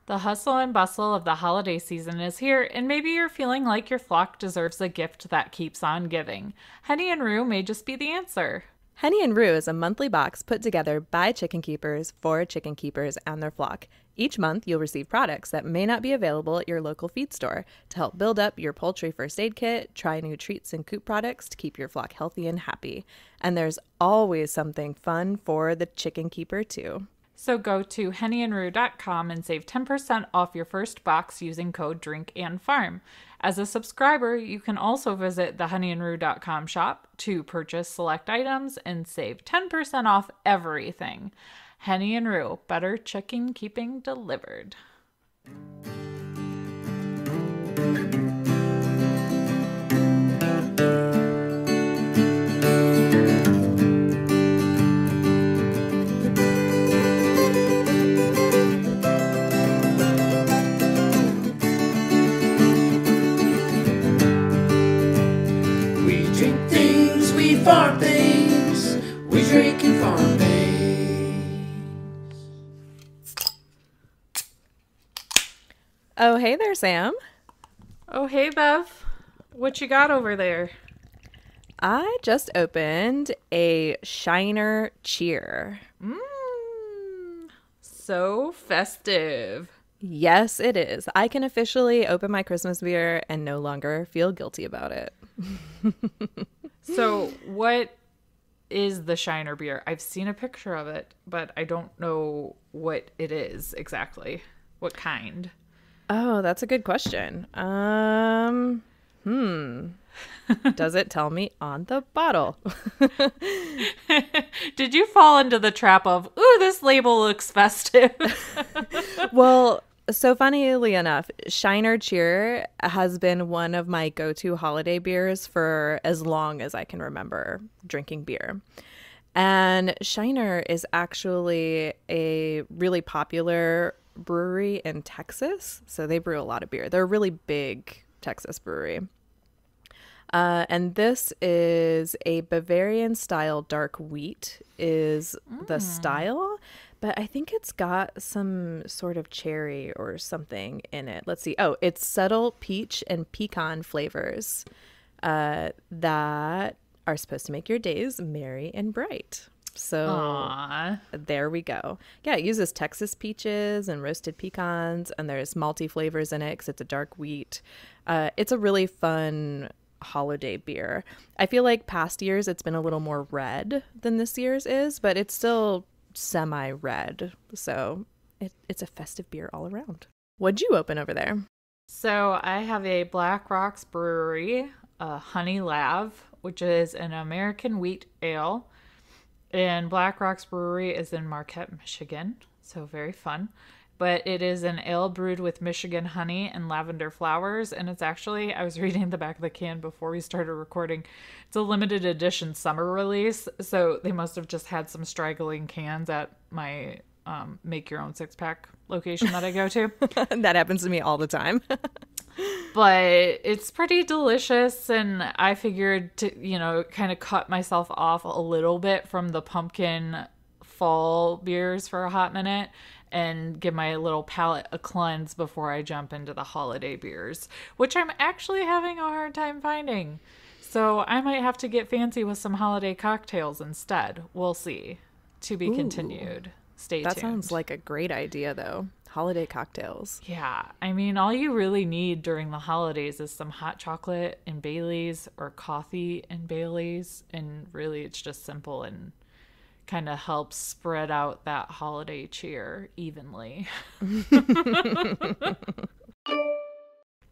The hustle and bustle of the holiday season is here, and maybe you're feeling like your flock deserves a gift that keeps on giving. Henny and Rue may just be the answer. Henny and Rue is a monthly box put together by chicken keepers for chicken keepers and their flock. Each month, you'll receive products that may not be available at your local feed store to help build up your poultry first aid kit, try new treats and coop products to keep your flock healthy and happy. And there's always something fun for the chicken keeper, too. So go to hennyandrue.com and save 10% off your first box using code DRINKANDFARM. As a subscriber, you can also visit the hennyandrue.com shop to purchase select items and save 10% off everything. Henny and Rue, better chicken keeping delivered. Farm things, we drink and farm things. Oh, hey there, Sam. Oh, hey, Bev. What you got over there? I just opened a Shiner Cheer. So festive. Yes, it is. I can officially open my Christmas beer and no longer feel guilty about it. So what is the Shiner beer? I've seen a picture of it, but I don't know what it is exactly. What kind? Oh, that's a good question. Does it tell me on the bottle? Did you fall into the trap of, ooh, this label looks festive? Well, so funnily enough, Shiner Cheer has been one of my go-to holiday beers for as long as I can remember drinking beer. And Shiner is actually a really popular brewery in Texas. So they brew a lot of beer. They're a really big Texas brewery. And this is a Bavarian style dark wheat is the style. But I think it's got some sort of cherry or something in it. Let's see. Oh, it's subtle peach and pecan flavors that are supposed to make your days merry and bright. So Aww. There we go. Yeah, it uses Texas peaches and roasted pecans, and there's malty flavors in it because it's a dark wheat. It's a really fun holiday beer. I feel like past years it's been a little more red than this year's is, but it's still semi-red, so it's a festive beer all around. What'd you open over there? So I have a Black Rocks Brewery, a Honey Lav, which is an American wheat ale. And Black Rocks Brewery is in Marquette, Michigan, so very fun. But it is an ale brewed with Michigan honey and lavender flowers. And it's actually, I was reading the back of the can before we started recording, it's a limited edition summer release. So they must have just had some straggling cans at my make your own six pack location that I go to. That happens to me all the time. But it's pretty delicious. And I figured to, kind of cut myself off a little bit from the pumpkin fall beers for a hot minute and give my little palate a cleanse before I jump into the holiday beers, which I'm actually having a hard time finding. So I might have to get fancy with some holiday cocktails instead. We'll see. To be continued. Stay tuned. That sounds like a great idea, though. Holiday cocktails. Yeah. I mean, all you really need during the holidays is some hot chocolate and Baileys or coffee and Baileys. And really, it's just simple and kind of helps spread out that holiday cheer evenly.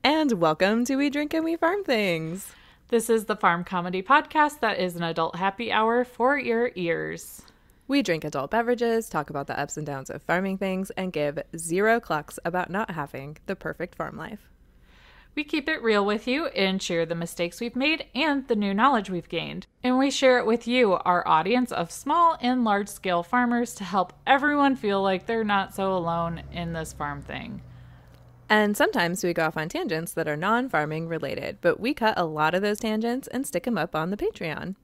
And welcome to We Drink and We Farm Things. This is the farm comedy podcast that is an adult happy hour for your ears. We drink adult beverages, talk about the ups and downs of farming things, and give zero clucks about not having the perfect farm life. We keep it real with you and share the mistakes we've made and the new knowledge we've gained. And we share it with you, our audience of small and large-scale farmers, to help everyone feel like they're not so alone in this farm thing. And sometimes we go off on tangents that are non-farming related, but we cut a lot of those tangents and stick them up on the Patreon.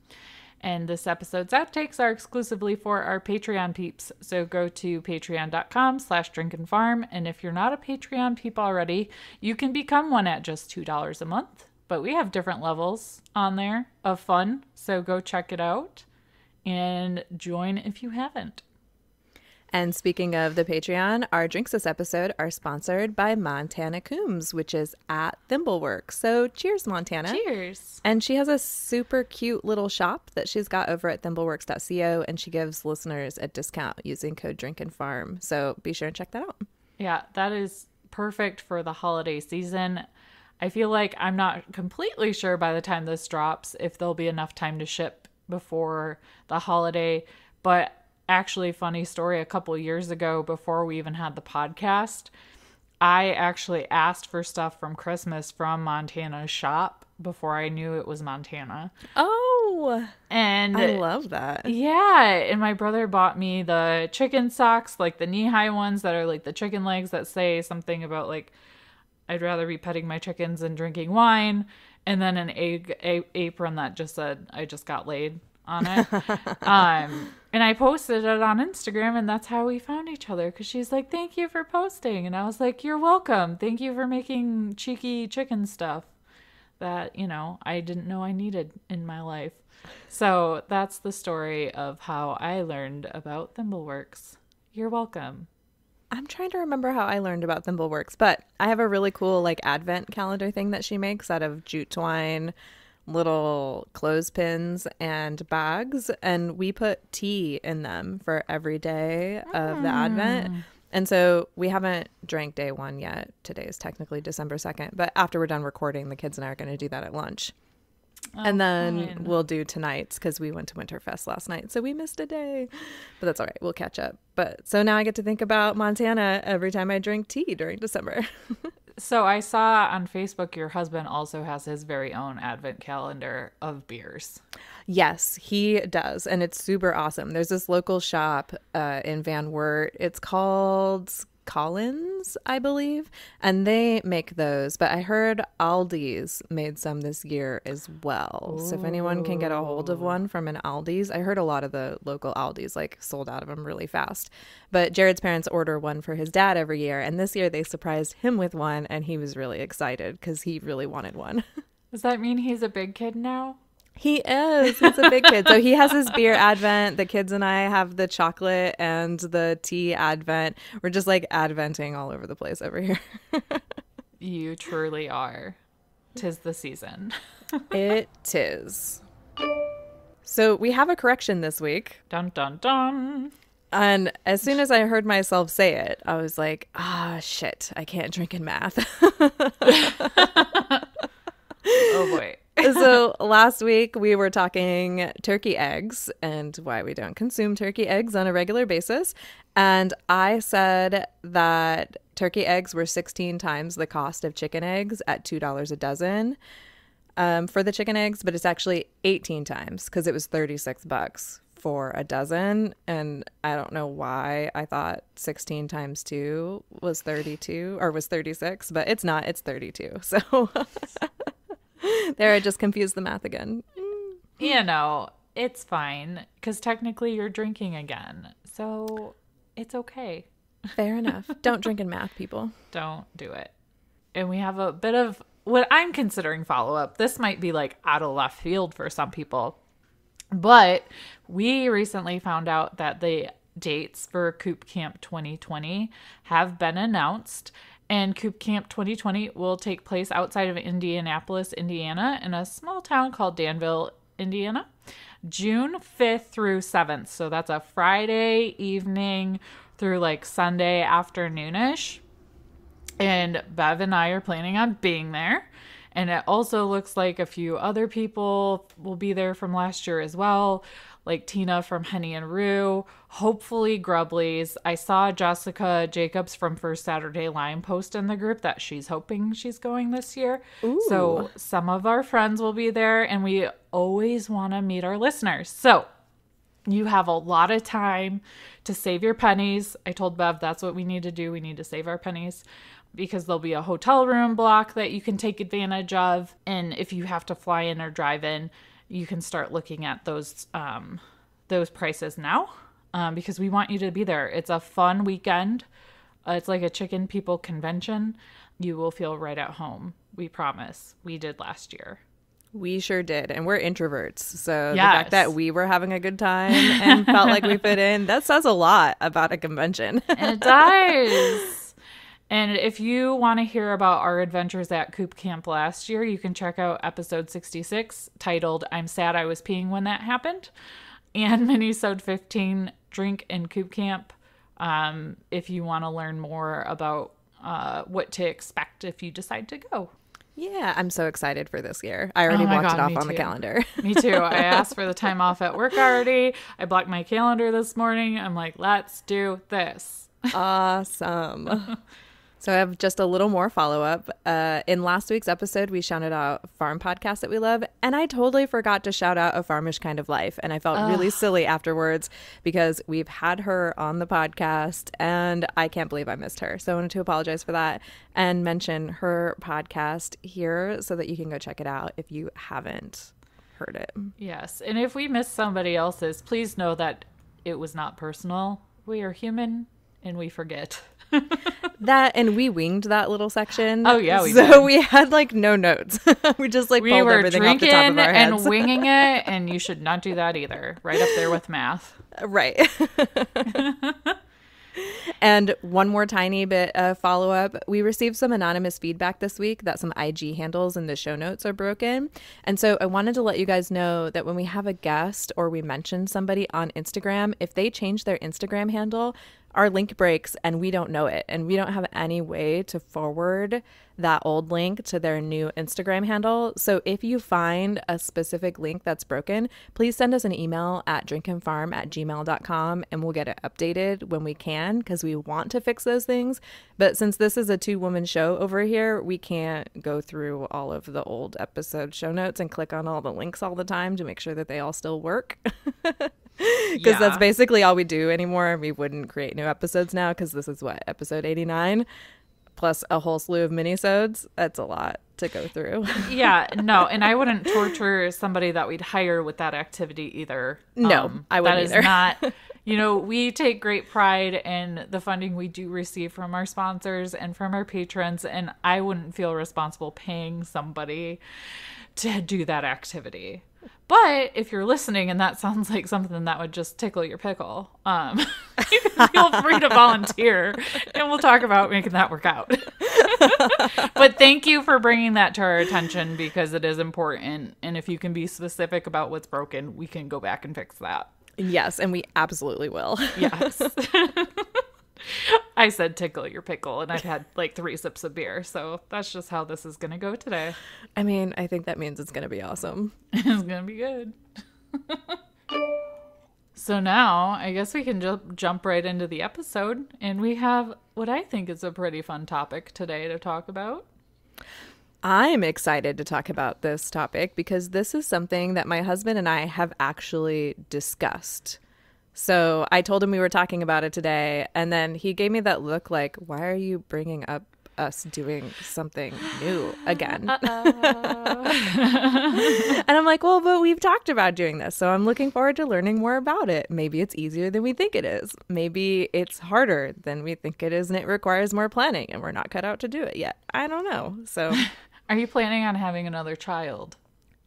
And this episode's outtakes are exclusively for our Patreon peeps. So go to patreon.com/drinkandfarm. And if you're not a Patreon peep already, you can become one at just $2 a month. But we have different levels on there of fun. So go check it out and join if you haven't. And speaking of the Patreon, our drinks this episode are sponsored by Montana Coombs, which is at Thimbleworks. So cheers, Montana. Cheers. And she has a super cute little shop that she's got over at thimbleworks.co, and she gives listeners a discount using code DRINKANDFARM. So be sure and check that out. Yeah, that is perfect for the holiday season. I feel like I'm not completely sure by the time this drops if there'll be enough time to ship before the holiday, but actually, funny story, a couple years ago before we even had the podcast, I actually asked for stuff from Christmas from Montana's shop before I knew it was Montana. Oh, and I love that. Yeah, and my brother bought me the chicken socks, like the knee-high ones that are like the chicken legs that say something about like, I'd rather be petting my chickens than drinking wine, and then an apron that just said, I just got laid on it. And I posted it on Instagram, and that's how we found each other, because she's like, thank you for posting. And I was like, you're welcome. Thank you for making cheeky chicken stuff that, you know, I didn't know I needed in my life. So that's the story of how I learned about Thimbleworks. You're welcome. I'm trying to remember how I learned about Thimbleworks, but I have a really cool like advent calendar thing that she makes out of jute twine, little clothespins and bags, and we put tea in them for every day of the Advent. And so we haven't drank day one yet. Today is technically December 2nd, but after we're done recording, the kids and I are going to do that at lunch. And then we'll do tonight's because we went to Winterfest last night, so we missed a day, but that's all right. We'll catch up. But so now I get to think about Montana every time I drink tea during December. So I saw on Facebook your husband also has his very own advent calendar of beers. Yes, he does. And it's super awesome. There's this local shop in Van Wert. It's called Collins, I believe. And they make those. But I heard Aldi's made some this year as well. Ooh. So if anyone can get a hold of one from an Aldi's, I heard a lot of the local Aldi's like sold out of them really fast. But Jared's parents order one for his dad every year. And this year they surprised him with one. And he was really excited because he really wanted one. Does that mean he's a big kid now? He is. He's a big kid. So he has his beer advent. The kids and I have the chocolate and the tea advent. We're just like adventing all over the place over here. You truly are. 'Tis the season. It is. So we have a correction this week. Dun, dun, dun. And as soon as I heard myself say it, I was like, shit, I can't drink in math. Oh, boy. So last week we were talking turkey eggs and why we don't consume turkey eggs on a regular basis. And I said that turkey eggs were 16 times the cost of chicken eggs at $2 a dozen for the chicken eggs. But it's actually 18 times because it was $36 for a dozen. And I don't know why I thought 16 times 2 was 32 or was 36, but it's not. It's 32. So... There, I just confused the math again. You know, it's fine because technically you're drinking again. So it's okay. Fair enough. Don't drink in math, people. Don't do it. And we have a bit of what I'm considering follow-up. This might be like out of left field for some people. But we recently found out that the dates for Coop Camp 2020 have been announced. And Coop Camp 2020 will take place outside of Indianapolis, Indiana, in a small town called Danville, Indiana, June 5th through 7th. So that's a Friday evening through like Sunday afternoonish. And Bev and I are planning on being there. And it also looks like a few other people will be there from last year as well, like Tina from Henny and Rue, hopefully Grubblies. I saw Jessica Jacobs from First Saturday Lime post in the group that she's hoping she's going this year. Ooh. So some of our friends will be there, and we always want to meet our listeners. So you have a lot of time to save your pennies. I told Bev that's what we need to do. We need to save our pennies because there'll be a hotel room block that you can take advantage of. And if you have to fly in or drive in, you can start looking at those prices now, because we want you to be there. It's a fun weekend. It's like a chicken people convention. You will feel right at home. We promise. We did last year. We sure did. And we're introverts. So the Yes. fact that we were having a good time and felt like we fit in, that says a lot about a convention. And it does. And if you want to hear about our adventures at Coop Camp last year, you can check out episode 66 titled I'm Sad I Was Peeing When That Happened, and minisode 15 Drink in Coop Camp, if you want to learn more about what to expect if you decide to go. Yeah, I'm so excited for this year. I already Oh my blocked it God, off me on the too. calendar. Me too. I asked for the time off at work already. I blocked my calendar this morning. I'm like, let's do this. Awesome. So I have just a little more follow-up. In last week's episode, we shouted out farm podcasts that we love, and I totally forgot to shout out A Farmish Kind of Life, and I felt really silly afterwards because we've had her on the podcast, and I can't believe I missed her. So I wanted to apologize for that and mention her podcast here so that you can go check it out if you haven't heard it. Yes. And if we missed somebody else's, please know that it was not personal. We are human and we forget. That, and we winged that little section. Oh, yeah, we so did. we had like no notes. We just like We pulled were everything off the drinking top of our heads. and winging it, and you should not do that either. Right up there with math. Right. And one more tiny bit of follow up. We received some anonymous feedback this week that some IG handles in the show notes are broken. And so I wanted to let you guys know that when we have a guest or we mention somebody on Instagram, if they change their Instagram handle, our link breaks and we don't know it. And we don't have any way to forward that old link to their new Instagram handle. So if you find a specific link that's broken, please send us an email at drinkandfarm@gmail.com and we'll get it updated when we can, because we want to fix those things. But since this is a 2-woman show over here, we can't go through all of the old episode show notes and click on all the links all the time to make sure that they all still work. Because that's basically all we do anymore. We wouldn't create new episodes now because this is what, episode 89 plus a whole slew of minisodes. That's a lot to go through. Yeah, no, and I wouldn't torture somebody that we'd hire with that activity either. No, I wouldn't That either. is not, we take great pride in the funding we do receive from our sponsors and from our patrons, and I wouldn't feel responsible paying somebody to do that activity. But if you're listening and that sounds like something that would just tickle your pickle, you can feel free to volunteer and we'll talk about making that work out. But thank you for bringing that to our attention because it is important. And if you can be specific about what's broken, we can go back and fix that. Yes, and we absolutely will. Yes. I said tickle your pickle and I've had like 3 sips of beer. So that's just how this is going to go today. I mean, I think that means it's going to be awesome. It's going to be good. So now I guess we can jump right into the episode. And we have what I think is a pretty fun topic today to talk about. I'm excited to talk about this topic because this is something that my husband and I have actually discussed. So I told him we were talking about it today, and then he gave me that look like, why are you bringing up us doing something new again? And I'm like, well, but we've talked about doing this, so I'm looking forward to learning more about it. Maybe it's easier than we think it is. Maybe it's harder than we think it is, and it requires more planning, and we're not cut out to do it yet. I don't know. So, Are you planning on having another child?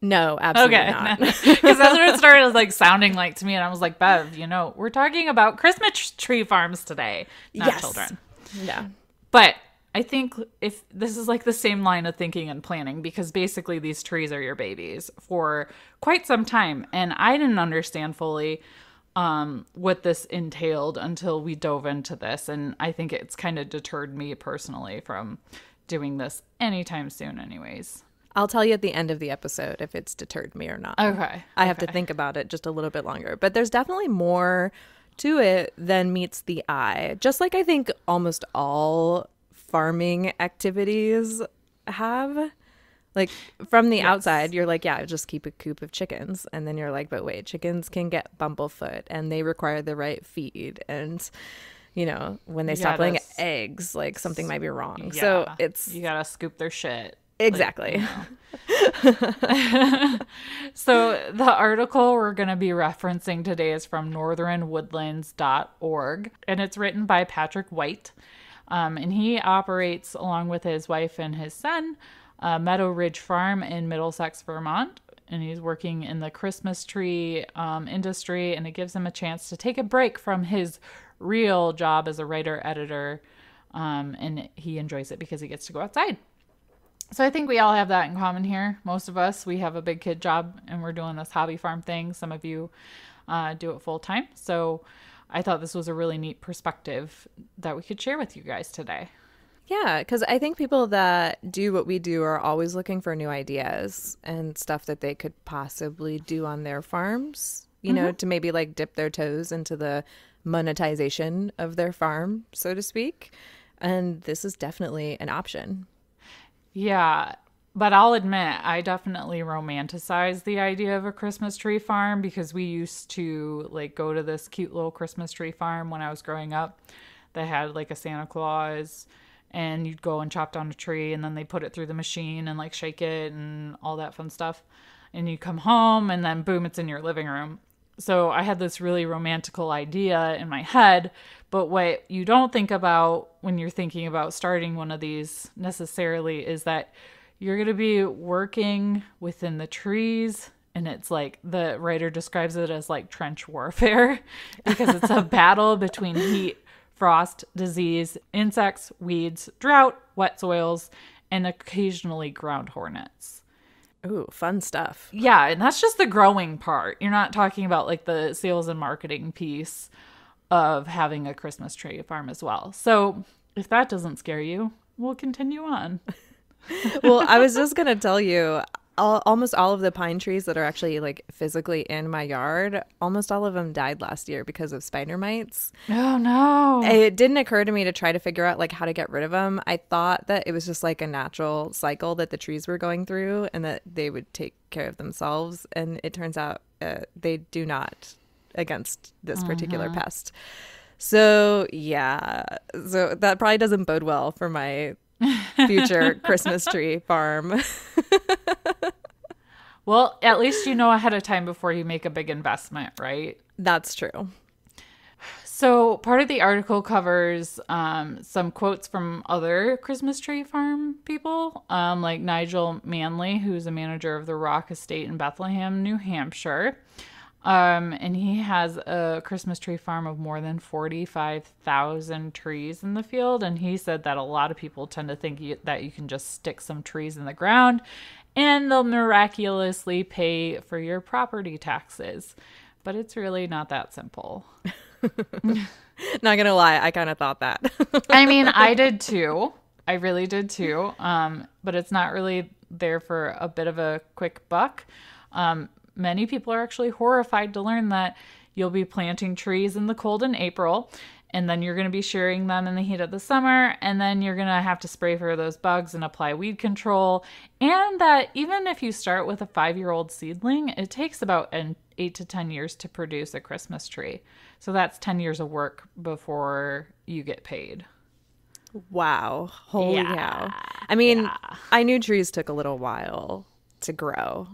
no, absolutely not. Because that's what it started like sounding like to me. And I was like, Bev, we're talking about Christmas tree farms today, not Yes. children. Yeah. But I think if this is like the same line of thinking and planning, because basically these trees are your babies for quite some time. And I didn't understand fully what this entailed until we dove into this. And I think it's kind of deterred me personally from doing this anytime soon anyways. I'll tell you at the end of the episode if it's deterred me or not. Okay. I have to think about it just a little bit longer. But there's definitely more to it than meets the eye. Just like I think almost all farming activities have. Like from the outside, you're like, yeah, just keep a coop of chickens. And then you're like, but wait, chickens can get bumblefoot and they require the right feed. And, when they stop laying eggs, like something might be wrong. Yeah. So it's... You gotta scoop their shit. Exactly. So the article we're going to be referencing today is from northernwoodlands.org, and it's written by Patrick White. And he operates, along with his wife and his son, Meadow Ridge Farm in Middlesex, Vermont. And he's working in the Christmas tree industry, and it gives him a chance to take a break from his real job as a writer-editor. And he enjoys it because he gets to go outside. So I think we all have that in common here. Most of us, we have a big kid job and we're doing this hobby farm thing. Some of you do it full time. So I thought this was a really neat perspective that we could share with you guys today. Yeah, because I think people that do what we do are always looking for new ideas and stuff that they could possibly do on their farms, you know, to maybe like dip their toes into the monetization of their farm, so to speak. And this is definitely an option. Yeah, but I'll admit, I definitely romanticize the idea of a Christmas tree farm because we used to like go to this cute little Christmas tree farm when I was growing up that had like a Santa Claus, and you'd go and chop down a tree and then they put it through the machine and like shake it and all that fun stuff. And you come home and then boom, it's in your living room. So I had this really romantical idea in my head, but what you don't think about when you're thinking about starting one of these necessarily is that you're going to be working within the trees, and it's like the writer describes it as like trench warfare because it's a battle between heat, frost, disease, insects, weeds, drought, wet soils, and occasionally ground hornets. Ooh, fun stuff. Yeah, and that's just the growing part. You're not talking about like the sales and marketing piece of having a Christmas tree farm as well. So if that doesn't scare you, we'll continue on. Well, I was just going to tell you, almost all of the pine trees that are actually like physically in my yard, almost all of them died last year because of spider mites. Oh, no. It didn't occur to me to try to figure out like how to get rid of them. I thought that it was just like a natural cycle that the trees were going through and that they would take care of themselves. And it turns out they do not against this particular pest. So, yeah. So that probably doesn't bode well for my future Christmas tree farm. Well, at least you know ahead of time before you make a big investment, right? That's true. So part of the article covers some quotes from other Christmas tree farm people, like Nigel Manley, who's a manager of the Rock Estate in Bethlehem, New Hampshire. And he has a Christmas tree farm of more than 45,000 trees in the field. And he said that a lot of people tend to think that you can just stick some trees in the ground and they'll miraculously pay for your property taxes. But it's really not that simple. Not gonna lie, I kind of thought that. I mean, I did too. I really did too. But it's not really there for a bit of a quick buck. Many people are actually horrified to learn that you'll be planting trees in the cold in April, and then you're going to be shearing them in the heat of the summer, and then you're going to have to spray for those bugs and apply weed control. And that even if you start with a 5-year-old seedling, it takes about 8 to 10 years to produce a Christmas tree. So that's 10 years of work before you get paid. Wow. Holy cow. I mean, I knew trees took a little while to grow.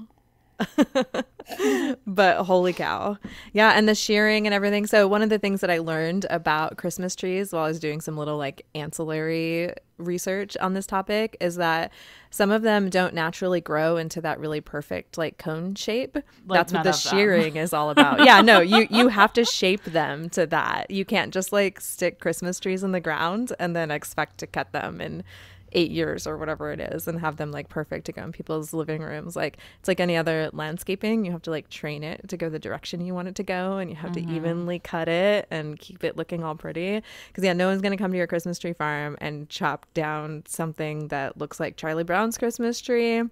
But holy cow. Yeah, and the shearing and everything. So one of the things that I learned about Christmas trees while I was doing some little like ancillary research on this topic is that some of them don't naturally grow into that really perfect like cone shape. That's what the shearing is all about. Yeah, no, you have to shape them to that. You can't just like stick Christmas trees in the ground and then expect to cut them in 8 years or whatever it is and have them like perfect to go in people's living rooms. Like it's like any other landscaping. You have to like train it to go the direction you want it to go, and you have to evenly cut it and keep it looking all pretty. Because yeah, no one's going to come to your Christmas tree farm and chop down something that looks like Charlie Brown's Christmas tree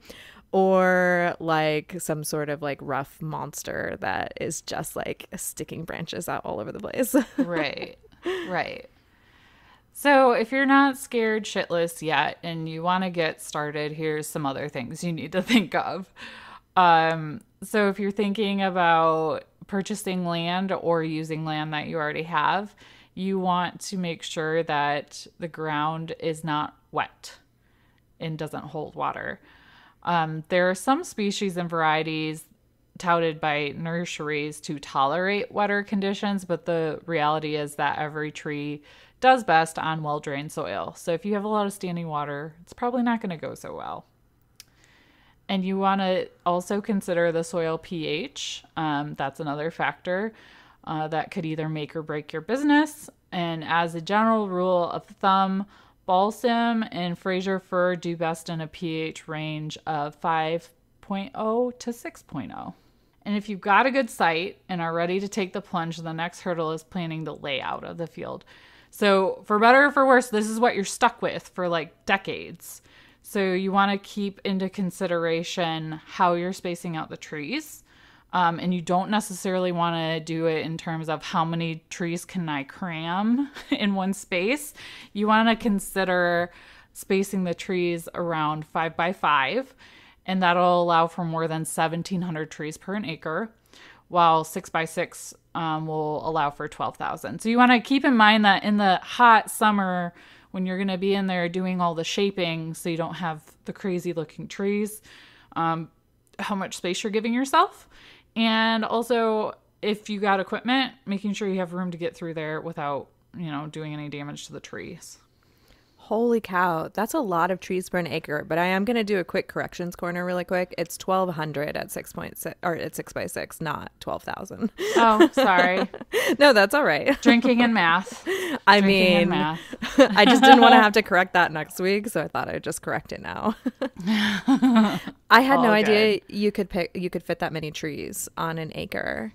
or like some sort of like rough monster that is just like sticking branches out all over the place. Right. So if you're not scared shitless yet and you want to get started, here's some other things you need to think of. So if you're thinking about purchasing land or using land that you already have, you want to make sure that the ground is not wet. and doesn't hold water. There are some species and varieties touted by nurseries to tolerate wetter conditions, but the reality is that every tree does best on well-drained soil. So if you have a lot of standing water, it's probably not going to go so well. And you want to also consider the soil pH. That's another factor that could either make or break your business. And as a general rule of thumb, balsam and Fraser fir do best in a pH range of 5.0 to 6.0. And if you've got a good site and are ready to take the plunge, the next hurdle is planning the layout of the field. So for better or for worse, this is what you're stuck with for like decades. So you want to keep into consideration how you're spacing out the trees. And you don't necessarily want to do it in terms of how many trees can I cram in one space. You want to consider spacing the trees around 5 by 5, and that'll allow for more than 1,700 trees per an acre, while 6 by 6 will allow for 12,000. So you want to keep in mind that in the hot summer, when you're going to be in there doing all the shaping so you don't have the crazy looking trees, how much space you're giving yourself. And also, if you got equipment, making sure you have room to get through there without, doing any damage to the trees. Holy cow, that's a lot of trees per an acre. But I am going to do a quick corrections corner really quick. It's 1,200 at 6.6 or at 6 by 6, not 12,000. Oh, sorry. No, that's all right. Drinking and math. I Drinking mean, and math. I just didn't want to have to correct that next week, so I thought I'd just correct it now. I had no idea you could fit that many trees on an acre.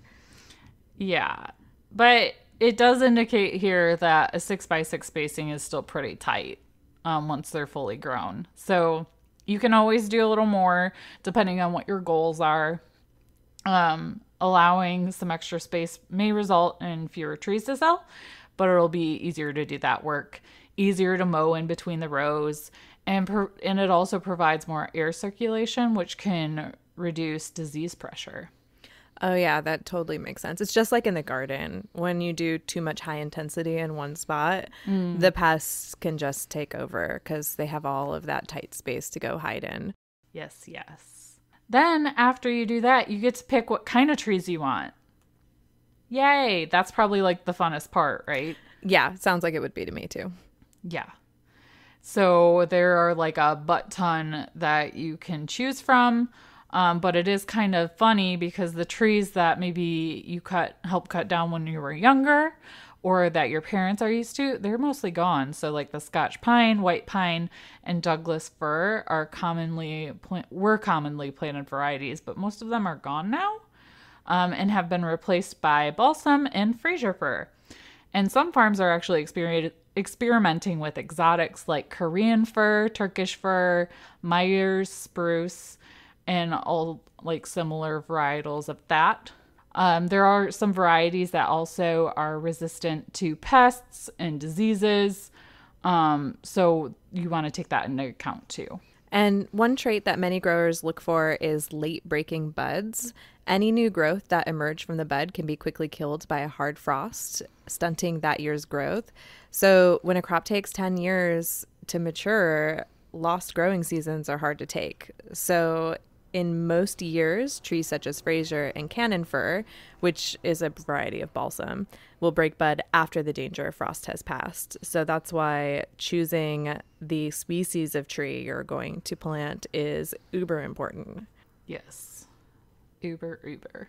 Yeah, but it does indicate here that a 6 by 6 spacing is still pretty tight once they're fully grown. So you can always do a little more depending on what your goals are. Allowing some extra space may result in fewer trees to sell, but it'll be easier to do that work, easier to mow in between the rows, and it also provides more air circulation, which can reduce disease pressure. Oh, yeah, that totally makes sense. It's just like in the garden. When you do too much high intensity in one spot, the pests can just take over because they have all of that tight space to go hide in. Yes, yes. Then after you do that, you get to pick what kind of trees you want. Yay! That's probably like the funnest part, right? Yeah, sounds like it would be to me too. Yeah. So there are like a butt ton that you can choose from. But it is kind of funny because the trees that maybe you help cut down when you were younger or that your parents are used to, they're mostly gone. So like the Scotch pine, white pine, and Douglas fir were commonly planted varieties, but most of them are gone now and have been replaced by balsam and Fraser fir. And some farms are actually experimenting with exotics like Korean fir, Turkish fir, Myers spruce, and all like similar varietals of that. There are some varieties that also are resistant to pests and diseases. So you want to take that into account too. And one trait that many growers look for is late breaking buds. Any new growth that emerged from the bud can be quickly killed by a hard frost, stunting that year's growth. So when a crop takes 10 years to mature, lost growing seasons are hard to take. So in most years, trees such as Fraser and cannon fir, which is a variety of balsam, will break bud after the danger of frost has passed. So that's why choosing the species of tree you're going to plant is uber important. Yes. Uber.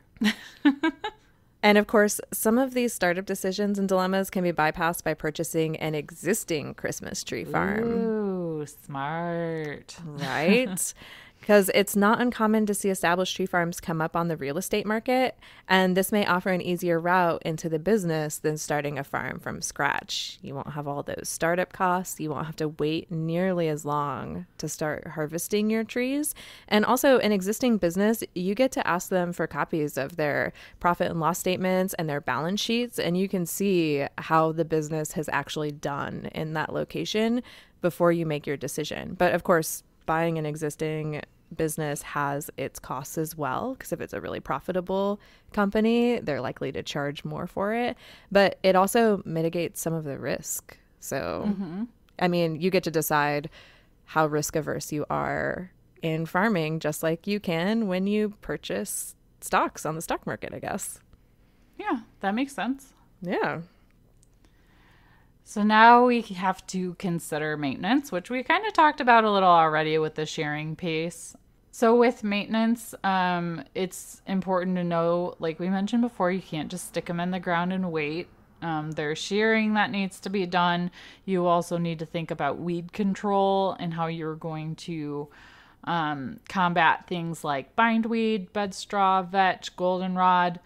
And of course, some of these startup decisions and dilemmas can be bypassed by purchasing an existing Christmas tree farm. Ooh, smart. Right? Because it's not uncommon to see established tree farms come up on the real estate market, and this may offer an easier route into the business than starting a farm from scratch. You won't have all those startup costs. You won't have to wait nearly as long to start harvesting your trees. And also, in existing business, you get to ask them for copies of their profit and loss statements and their balance sheets, and you can see how the business has actually done in that location before you make your decision. But of course, buying an existing business has its costs as well, because if it's a really profitable company, they're likely to charge more for it. But it also mitigates some of the risk. So, I mean, you get to decide how risk averse you are in farming, just like you can when you purchase stocks on the stock market, I guess. Yeah, that makes sense. Yeah. So now we have to consider maintenance, which we kind of talked about a little already with the shearing piece. So with maintenance, it's important to know, like we mentioned before, you can't just stick them in the ground and wait. There's shearing that needs to be done. You also need to think about weed control and how you're going to combat things like bindweed, bedstraw, vetch, goldenrod.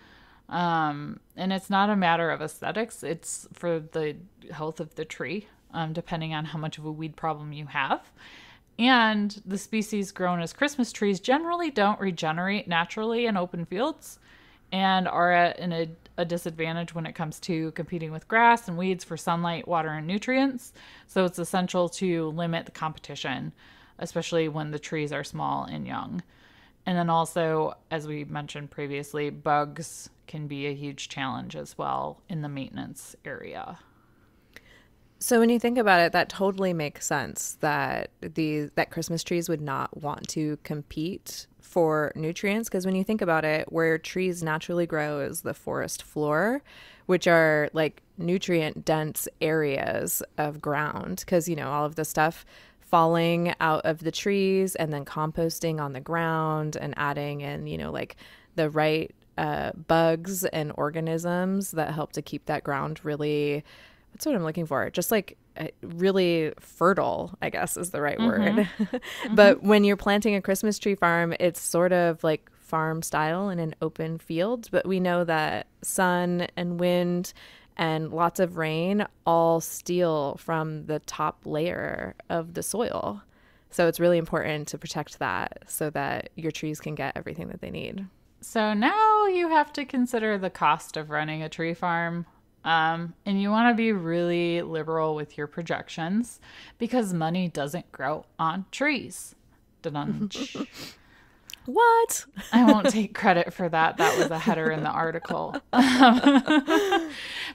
And it's not a matter of aesthetics. It's for the health of the tree, depending on how much of a weed problem you have. And the species grown as Christmas trees generally don't regenerate naturally in open fields and are at a disadvantage when it comes to competing with grass and weeds for sunlight, water, and nutrients. So it's essential to limit the competition, especially when the trees are small and young. And then also, as we mentioned previously, bugs can be a huge challenge as well in the maintenance area. So when you think about it, that totally makes sense that that Christmas trees would not want to compete for nutrients, because when you think about it, where trees naturally grow is the forest floor, which are like nutrient dense areas of ground, because all of the stuff falling out of the trees and then composting on the ground and adding in like the right bugs and organisms that help to keep that ground really, what's what I'm looking for? Just like really fertile, I guess is the right word. But when you're planting a Christmas tree farm, it's sort of like farm style in an open field. But we know that sun and wind and lots of rain all steal from the top layer of the soil. So it's really important to protect that so that your trees can get everything that they need. So now you have to consider the cost of running a tree farm. And you want to be really liberal with your projections because money doesn't grow on trees. Dun-dun. What? I won't take credit for that. That was a header in the article. But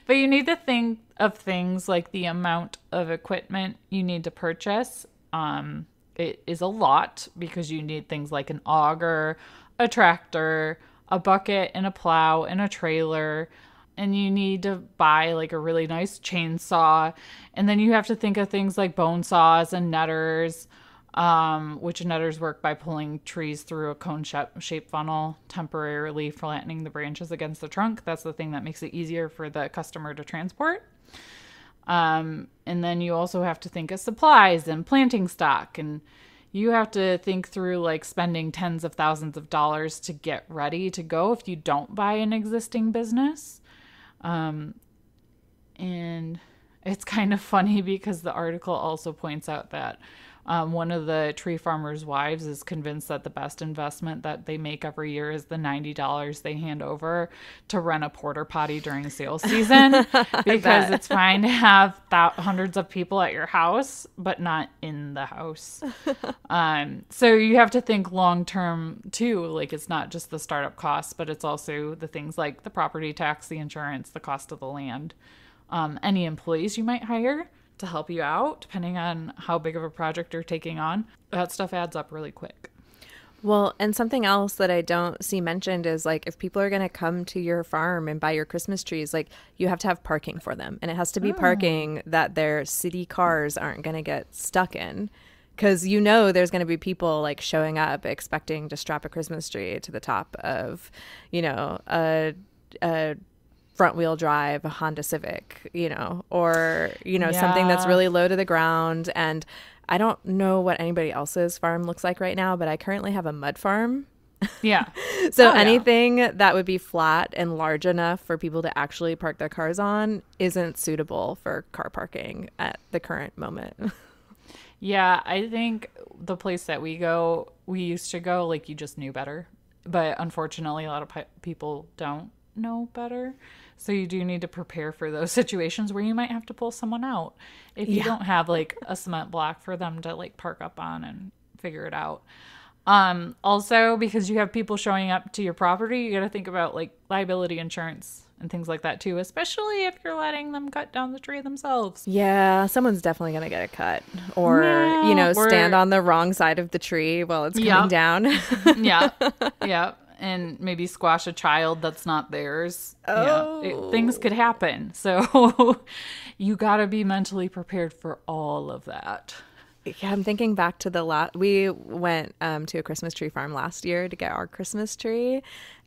you need to think of things like the amount of equipment you need to purchase. It is a lot because you need things like an auger, a tractor, a bucket, and a plow, and a trailer. And you need to buy like a really nice chainsaw. And then you have to think of things like bone saws and netters, which netters work by pulling trees through a cone-shaped funnel, temporarily flattening the branches against the trunk. That's the thing that makes it easier for the customer to transport. And then you also have to think of supplies and planting stock. And you have to think through like spending tens of thousands of dollars to get ready to go if you don't buy an existing business. And it's kind of funny because the article also points out that one of the tree farmers' wives is convinced that the best investment that they make every year is the $90 they hand over to rent a porta potty during sales season because it's fine to have hundreds of people at your house, but not in the house. So you have to think long term too. Like it's not just the startup costs, but it's also the things like the property tax, the insurance, the cost of the land, any employees you might hire to help you out, depending on how big of a project you're taking on. That stuff adds up really quick. Well, and something else that I don't see mentioned is like if people are going to come to your farm and buy your Christmas trees, like you have to have parking for them. And it has to be parking that their city cars aren't going to get stuck in. Because there's going to be people like showing up expecting to strap a Christmas tree to the top of, a front wheel drive Honda Civic, or, something that's really low to the ground. And I don't know what anybody else's farm looks like right now, but I currently have a mud farm. Yeah. So anything that would be flat and large enough for people to actually park their cars on isn't suitable for car parking at the current moment. Yeah, I think the place that we used to go, like you just knew better. But unfortunately, a lot of people don't know better. So you do need to prepare for those situations where you might have to pull someone out if you don't have like a cement block for them to like park up on and figure it out. Also, because you have people showing up to your property, you got to think about like liability insurance and things like that too, especially if you're letting them cut down the tree themselves. Yeah, someone's definitely going to get a cut or, Yeah, stand on the wrong side of the tree while it's coming down. Yeah. Yeah. And maybe squash a child that's not theirs. Oh. Yeah, things could happen. So you got to be mentally prepared for all of that. Yeah, I'm thinking back to we went to a Christmas tree farm last year to get our Christmas tree.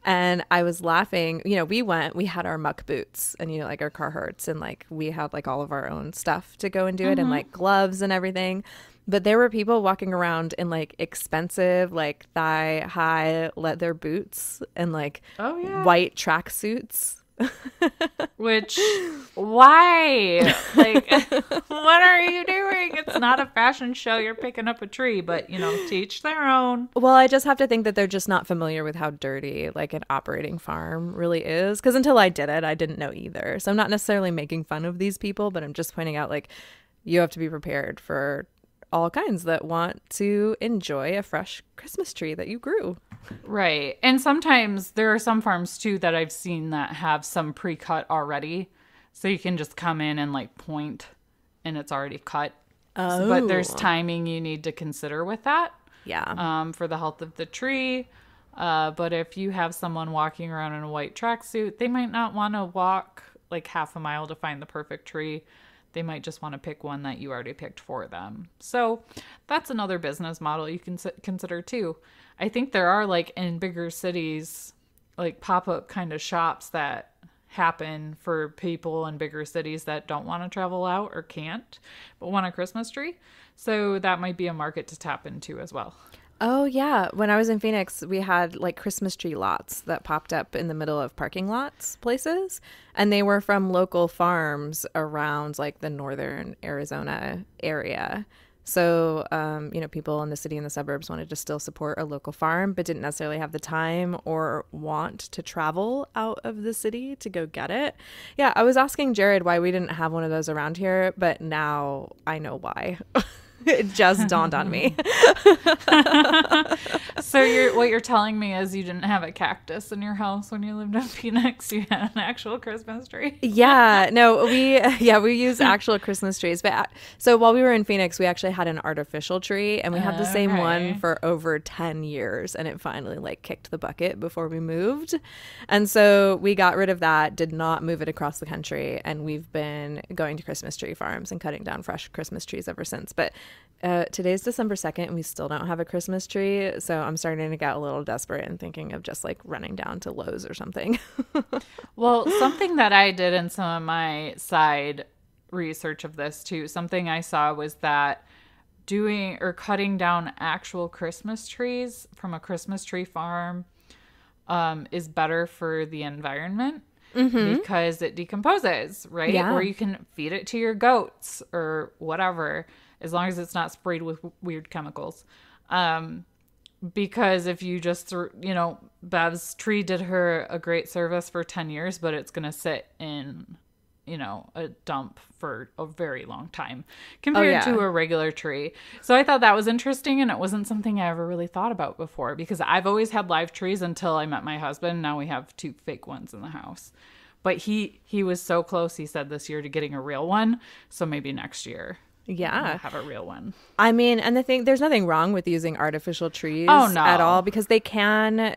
And I was laughing, we had our muck boots and, like our Carhartts and like we had like all of our own stuff to go and do it and like gloves and everything. But there were people walking around in like expensive, like thigh high leather boots and like white track suits. Which, why? Like, what are you doing? It's not a fashion show. You're picking up a tree, but, to each their own. Well, I just have to think that they're just not familiar with how dirty like an operating farm really is. Because until I did it, I didn't know either. So I'm not necessarily making fun of these people, but I'm just pointing out like you have to be prepared for all kinds that want to enjoy a fresh Christmas tree that you grew. Right. And sometimes there are some farms too that I've seen that have some pre-cut already. So you can just come in and like point and it's already cut. Oh. But there's timing you need to consider with that. Yeah. For the health of the tree. But if you have someone walking around in a white tracksuit, they might not want to walk like half a mile to find the perfect tree. They might just want to pick one that you already picked for them. So that's another business model you can consider too. I think there are like in bigger cities, like pop-up kind of shops that happen for people in bigger cities that don't want to travel out or can't, but want a Christmas tree. So that might be a market to tap into as well. Oh, yeah. When I was in Phoenix, we had like Christmas tree lots that popped up in the middle of parking lots places. And they were from local farms around like the northern Arizona area. So, people in the city and the suburbs wanted to still support a local farm, but didn't necessarily have the time or want to travel out of the city to go get it. Yeah, I was asking Jared why we didn't have one of those around here, but now I know why. It just dawned on me. So what you're telling me is you didn't have a cactus in your house when you lived in Phoenix. You had an actual Christmas tree. Yeah, no, we use actual Christmas trees. But so while we were in Phoenix, we actually had an artificial tree, and we had the same one for over 10 years, and it finally like kicked the bucket before we moved. And so we got rid of that, did not move it across the country, and we've been going to Christmas tree farms and cutting down fresh Christmas trees ever since. But today's December 2nd and we still don't have a Christmas tree, so I'm starting to get a little desperate and thinking of just like running down to Lowe's or something. Well, something that I did in some of my side research of this too, something I saw was that doing or cutting down actual Christmas trees from a Christmas tree farm is better for the environment. Because it decomposes, right? Yeah. Or you can feed it to your goats or whatever, as long as it's not sprayed with weird chemicals. Because if you just, Bev's tree did her a great service for 10 years, but it's going to sit in, a dump for a very long time compared to a regular tree. So I thought that was interesting, and it wasn't something I ever really thought about before because I've always had live trees until I met my husband. Now we have 2 fake ones in the house. But he was so close, he said, this year to getting a real one. So maybe next year. Yeah. We'll have a real one. I mean, and there's nothing wrong with using artificial trees at all because they can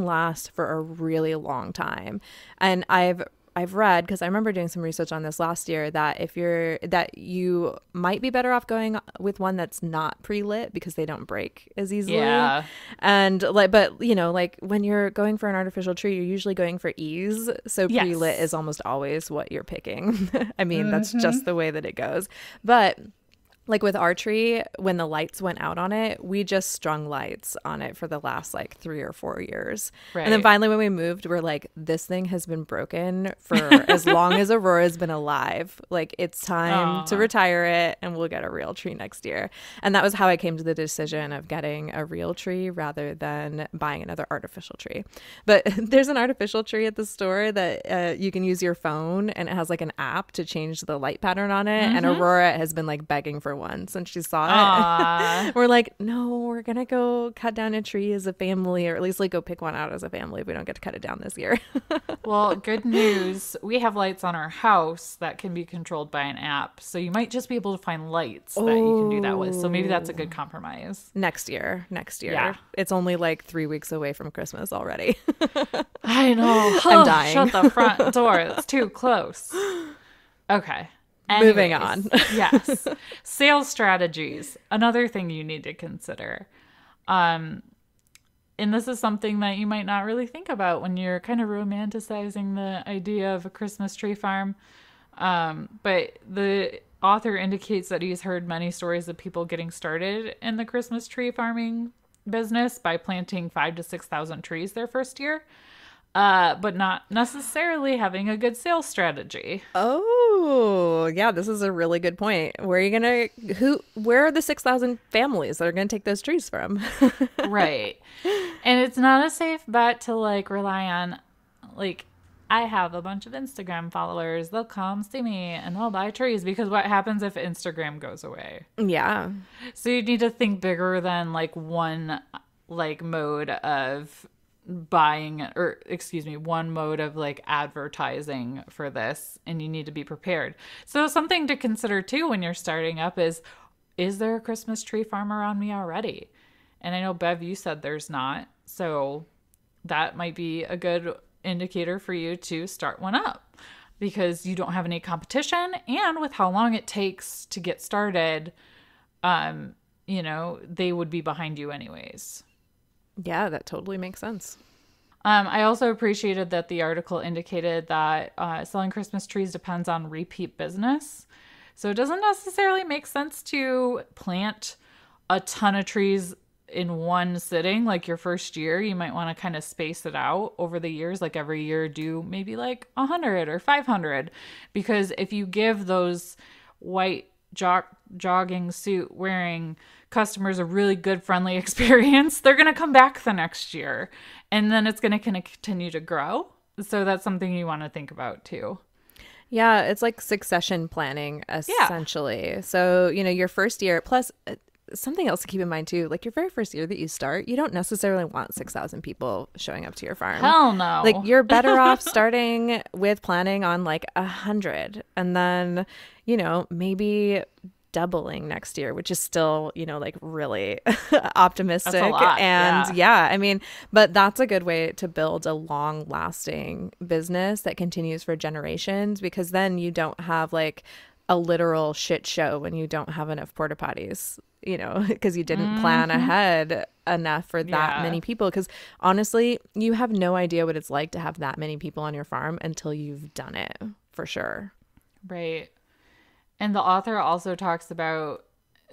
last for a really long time. And I've read, because I remember doing some research on this last year, that you might be better off going with one that's not pre-lit because they don't break as easily. Yeah. And but when you're going for an artificial tree, you're usually going for ease. So pre-lit is almost always what you're picking. I mean, that's just the way that it goes. But like with our tree, when the lights went out on it, we just strung lights on it for the last like 3 or 4 years. Right. And then finally when we moved, we're like, this thing has been broken for as long as Aurora's been alive. Like, it's time to retire it and we'll get a real tree next year. And that was how I came to the decision of getting a real tree rather than buying another artificial tree. But there's an artificial tree at the store that you can use your phone, and it has like an app to change the light pattern on it. And Aurora has been like begging for for once when she saw Aw. it. We're like, no, we're going to go cut down a tree as a family, or at least like go pick one out as a family if we don't get to cut it down this year. Well, good news. We have lights on our house that can be controlled by an app. So you might just be able to find lights that you can do that with. So maybe that's a good compromise. Next year. Yeah. It's only like 3 weeks away from Christmas already. I know. I'm dying. Shut the front door. It's too close. Okay. Moving Anyways, on. Yes. Sales strategies. Another thing you need to consider. And this is something that you might not really think about when you're kind of romanticizing the idea of a Christmas tree farm. But the author indicates that he's heard many stories of people getting started in the Christmas tree farming business by planting 5,000 to 6,000 trees their first year. But not necessarily having a good sales strategy. Oh, yeah, this is a really good point. Where are the 6,000 families that are going to take those trees from? Right. And it's not a safe bet to like rely on, like, I have a bunch of Instagram followers. They'll come see me and they'll buy trees, because what happens if Instagram goes away? Yeah. So you need to think bigger than like one like mode of one mode of like advertising for this, and you need to be prepared. So something to consider too when you're starting up is there a Christmas tree farm around me already? And I know, Bev, you said there's not, so that might be a good indicator for you to start one up, because you don't have any competition, and with how long it takes to get started, they would be behind you anyways. Yeah, that totally makes sense. I also appreciated that the article indicated that selling Christmas trees depends on repeat business. So it doesn't necessarily make sense to plant a ton of trees in one sitting. Like your first year, you might want to kind of space it out over the years. Like every year do maybe like 100 or 500. Because if you give those white jogging suit wearing customers a really good friendly experience, they're going to come back the next year, and then it's going to continue to grow. So that's something you want to think about too. Yeah, it's like succession planning essentially. So, your first year, plus something else to keep in mind too, like your very first year that you start, you don't necessarily want 6,000 people showing up to your farm. Hell no. Like you're better off starting with planning on like 100, and then, maybe doubling next year, which is still, like really optimistic. That's a lot, and yeah, I mean, but that's a good way to build a long lasting business that continues for generations, because then you don't have like a literal shit show when you don't have enough porta potties, because you didn't plan ahead enough for that many people. Because honestly, you have no idea what it's like to have that many people on your farm until you've done it, for sure. Right. And the author also talks about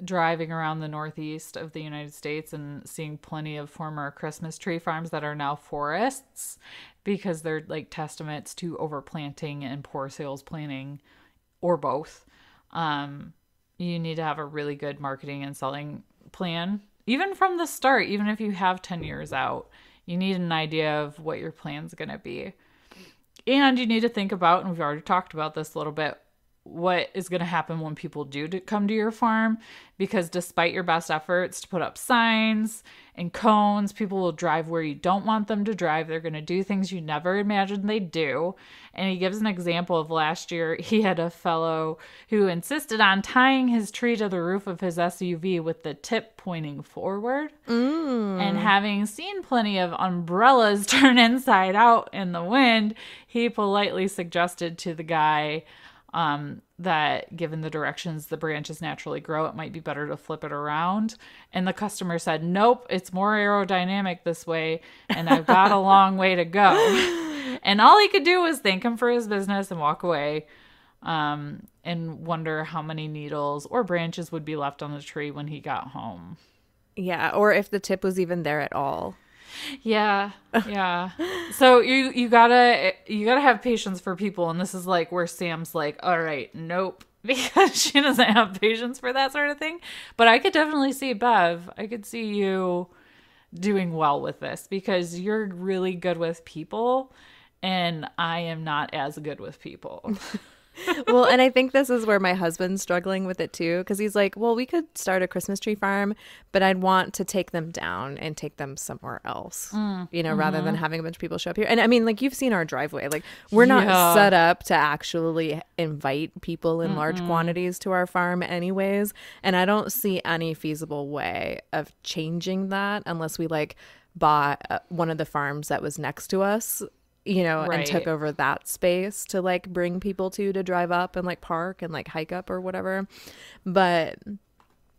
driving around the northeast of the United States and seeing plenty of former Christmas tree farms that are now forests, because they're like testaments to overplanting and poor sales planning, or both. You need to have a really good marketing and selling plan, even from the start. Even if you have 10 years out, you need an idea of what your plan's going to be. And you need to think about, and we've already talked about this a little bit, what is going to happen when people do come to your farm, because despite your best efforts to put up signs and cones, people will drive where you don't want them to drive. They're going to do things you never imagined they'd do. And he gives an example of last year. He had a fellow who insisted on tying his tree to the roof of his SUV with the tip pointing forward. And having seen plenty of umbrellas turn inside out in the wind, he politely suggested to the guy that given the directions the branches naturally grow, it might be better to flip it around. And the customer said, nope, it's more aerodynamic this way, and I've got a long way to go. And all he could do was thank him for his business and walk away, and wonder how many needles or branches would be left on the tree when he got home. Yeah, or if the tip was even there at all. Yeah. So you gotta have patience for people, and this is like where Sam's like, all right, nope, because she doesn't have patience for that sort of thing. But I could definitely see, Bev, I could see you doing well with this, because you're really good with people, and I am not as good with people. Well, and I think this is where my husband's struggling with it too, because he's like, well, we could start a Christmas tree farm, but I'd want to take them down and take them somewhere else, rather than having a bunch of people show up here. And I mean, like, you've seen our driveway. Like, we're not set up to actually invite people in large quantities to our farm anyways. And I don't see any feasible way of changing that unless we like bought one of the farms that was next to us, and took over that space to like bring people to drive up and like park and like hike up or whatever. But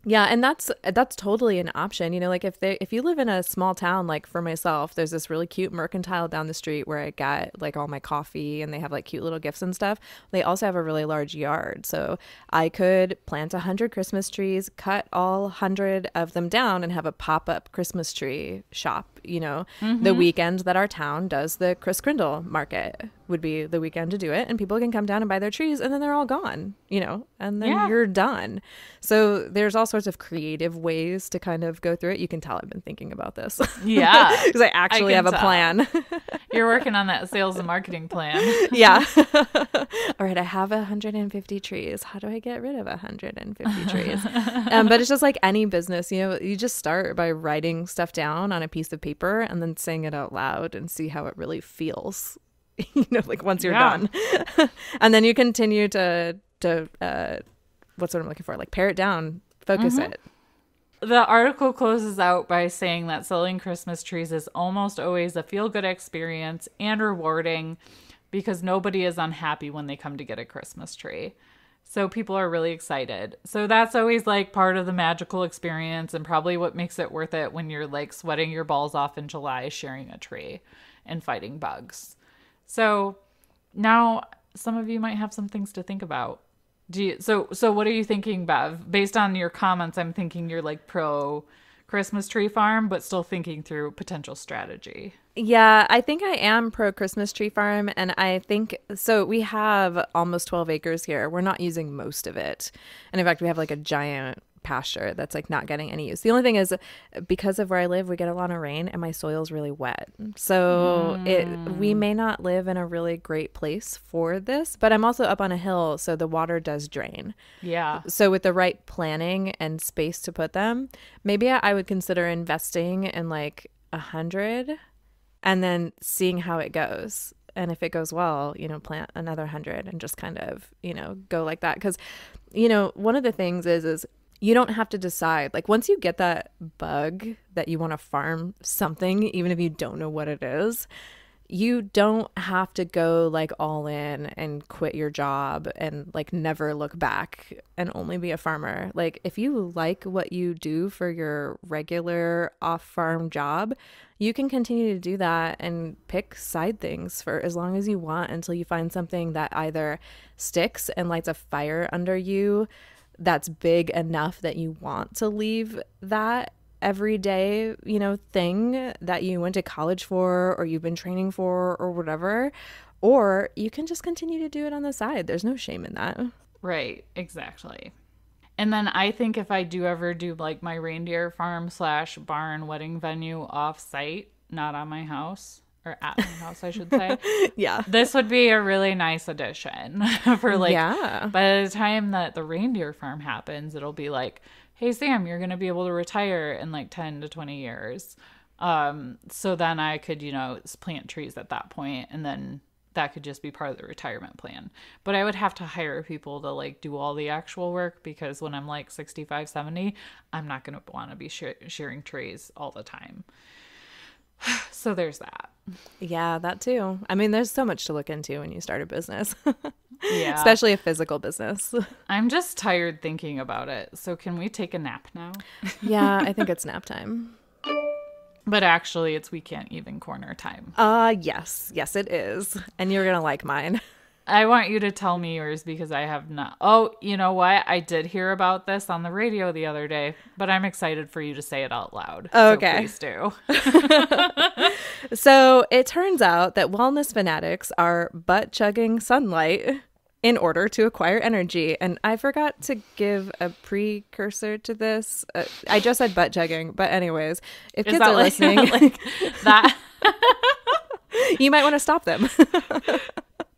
yeah, and that's totally an option. Like if you live in a small town, like for myself, there's this really cute mercantile down the street where I get like all my coffee, and they have like cute little gifts and stuff. They also have a really large yard. So I could plant 100 Christmas trees, cut all 100 of them down, and have a pop-up Christmas tree shop. The weekend that our town does the Chris Crindle market would be the weekend to do it, and people can come down and buy their trees, and then they're all gone, and then you're done. So there's all sorts of creative ways to kind of go through it. You can tell I've been thinking about this. Yeah. Because I actually have a plan. You're working on that sales and marketing plan. Yeah. All right, I have 150 trees. How do I get rid of 150 trees? But it's just like any business, you just start by writing stuff down on a piece of paper and then saying it out loud and see how it really feels. Like once you're done. And then you continue to what's what I'm looking for, like pare it down, focus it. The article closes out by saying that selling Christmas trees is almost always a feel-good experience and rewarding because nobody is unhappy when they come to get a Christmas tree. So people are really excited. So that's always like part of the magical experience, and probably what makes it worth it when you're like sweating your balls off in July sharing a tree and fighting bugs. So now some of you might have some things to think about. So what are you thinking, Bev? Based on your comments, I'm thinking you're like pro Christmas tree farm, but still thinking through potential strategy. Yeah, I think I am pro Christmas tree farm. And I think, so we have almost 12 acres here. We're not using most of it. And in fact, we have like a giant pasture that's like not getting any use. The only thing is, because of where I live, we get a lot of rain and my soil's really wet. So we may not live in a really great place for this, but I'm also up on a hill, so the water does drain. Yeah. So with the right planning and space to put them, maybe I would consider investing in like 100 and then seeing how it goes. And if it goes well, plant another 100 and just kind of, go like that. Because, one of the things is you don't have to decide. Like once you get that bug that you want to farm something, even if you don't know what it is, you don't have to go like all in and quit your job and like never look back and only be a farmer. Like if you like what you do for your regular off-farm job, you can continue to do that and pick side things for as long as you want until you find something that either sticks and lights a fire under you that's big enough that you want to leave that everyday, thing that you went to college for or you've been training for or whatever. Or you can just continue to do it on the side. There's no shame in that. Right, exactly. And then I think if I do ever do like my reindeer farm / barn wedding venue off site, not on my house, or at my house, I should say. Yeah. This would be a really nice addition for like, by the time that the reindeer farm happens, it'll be like, hey, Sam, you're going to be able to retire in like 10 to 20 years. So then I could, plant trees at that point, and then that could just be part of the retirement plan. But I would have to hire people to like do all the actual work, because when I'm like 65, 70, I'm not going to want to be shearing trees all the time. So there's that. Yeah, that too. I mean, there's so much to look into when you start a business. Yeah. Especially a physical business. I'm just tired thinking about it. So can we take a nap now? Yeah, I think it's nap time. But actually, it's We Can't Even Corner time. Yes. Yes, it is. And you're going to like mine. I want you to tell me yours because I have not. Oh, you know what? I did hear about this on the radio the other day, but I'm excited for you to say it out loud. Okay. So please do. So it turns out that wellness fanatics are butt chugging sunlight in order to acquire energy. And I forgot to give a precursor to this. I just said butt chugging, but anyways, if kids are listening, like that, you might want to stop them.